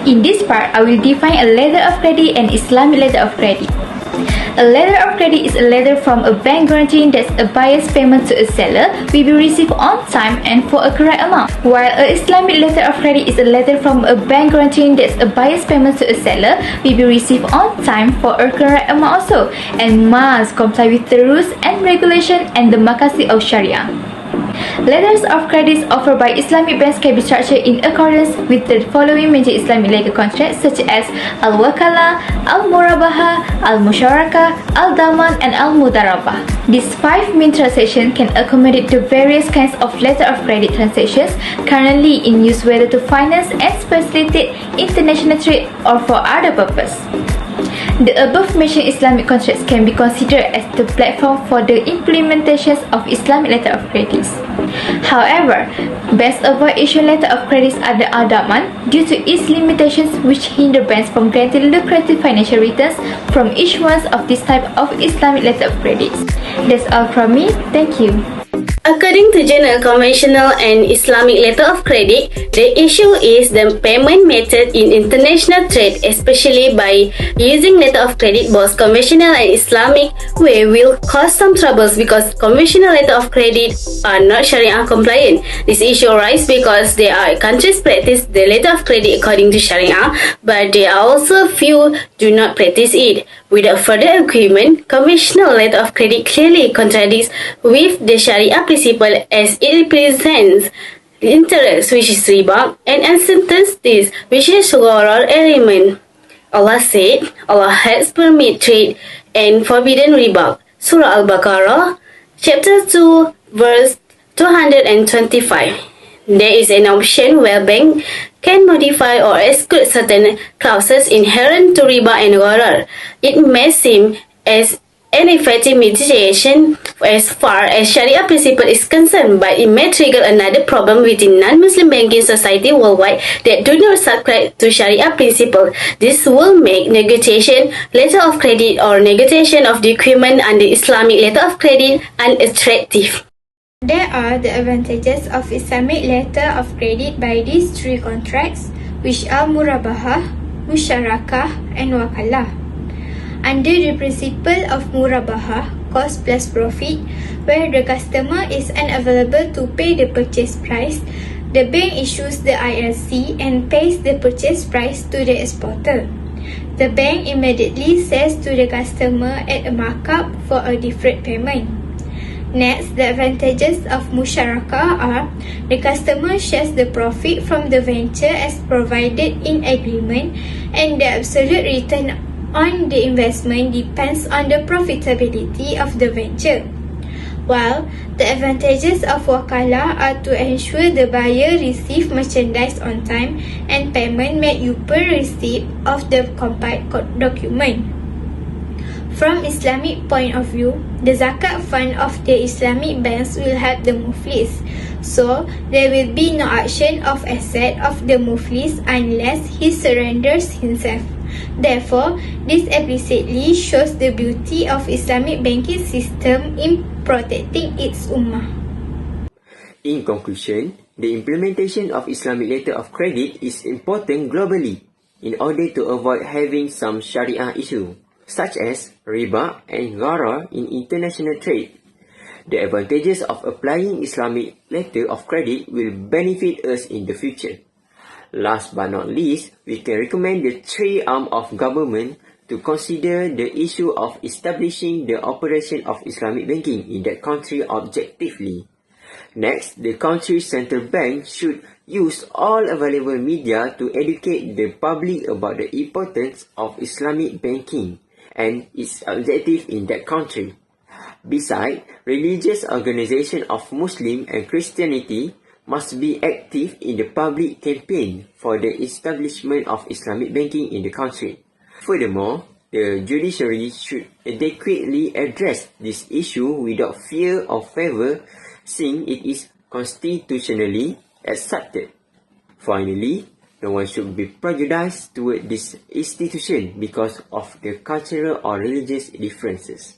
In this part, I will define a letter of credit and Islamic letter of credit. A letter of credit is a letter from a bank guaranteeing that a buyer's payment to a seller will be received on time and for a correct amount, while a Islamic letter of credit is a letter from a bank guaranteeing that a buyer's payment to a seller will be received on time for a correct amount also, and must comply with the rules and regulation and the maqasid of Sharia. Letters of credit offered by Islamic banks can be structured in accordance with the following major Islamic legal contracts such as Al-Wakalah, Al-Murabaha, Al-Musharaka, Al-Daman, and Al-Mudarabah. These 5 main transactions can accommodate the various kinds of letter of credit transactions currently in use, whether to finance and facilitate international trade or for other purpose. The above-mentioned Islamic contracts can be considered as the platform for the implementations of Islamic letter of credits. However, banks avoid issuing letter of credits under Al-Daman due to its limitations, which hinder banks from granting lucrative financial returns from issuance of this type of Islamic letter of credits. That's all from me. Thank you. According to general, conventional and Islamic letter of credit, the issue is the payment method in international trade, especially by using letter of credit. Both conventional and Islamic way will cause some troubles because conventional letter of credit are not Sharia compliant. This issue arises because there are countries practice the letter of credit according to Sharia, but there are also few do not practice it. Without further argument, conventional letter of credit clearly contradicts with the Sharia principle as it represents interest, which is riba, and uncertainties, which is gharar element. Allah said, Allah has permitted trade and forbidden riba. Surah Al-Baqarah, chapter 2, verse 225. There is an option where bank can modify or exclude certain clauses inherent to riba and gharar. It may seem as an effective mitigation as far as Sharia principle is concerned, but it may trigger another problem within non-Muslim banking society worldwide that do not subscribe to Sharia principle. This will make negotiation letter of credit or negotiation of document under Islamic letter of credit unattractive. There are the advantages of Islamic letter of credit by these 3 contracts, which are Murabahah, Musyarakah, and Wakalah. Under the principle of Murabahah, cost plus profit, where the customer is unavailable to pay the purchase price, the bank issues the ILC and pays the purchase price to the exporter. The bank immediately sells to the customer at a markup for a deferred payment. Next, the advantages of Musyarakah are the customer shares the profit from the venture as provided in agreement, and the absolute return on the investment depends on the profitability of the venture. While the advantages of Wakalah are to ensure the buyer receive merchandise on time and payment made upon receipt of the compiled document. From Islamic point of view, the zakat fund of the Islamic banks will help the muflis, so there will be no action of asset of the muflis unless he surrenders himself. Therefore, this explicitly shows the beauty of Islamic banking system in protecting its ummah. In conclusion, the implementation of Islamic letter of credit is important globally in order to avoid having some Sharia issue, such as riba and gharar in international trade. The advantages of applying Islamic letter of credit will benefit us in the future. Last but not least, we can recommend the 3 arms of government to consider the issue of establishing the operation of Islamic banking in that country objectively. Next, the country's central bank should use all available media to educate the public about the importance of Islamic banking and its objective in that country. Besides, religious organizations of Muslim and Christianity must be active in the public campaign for the establishment of Islamic banking in the country. Furthermore, the judiciary should adequately address this issue without fear or favor, since it is constitutionally accepted. Finally, no one should be prejudiced toward this institution because of the cultural or religious differences.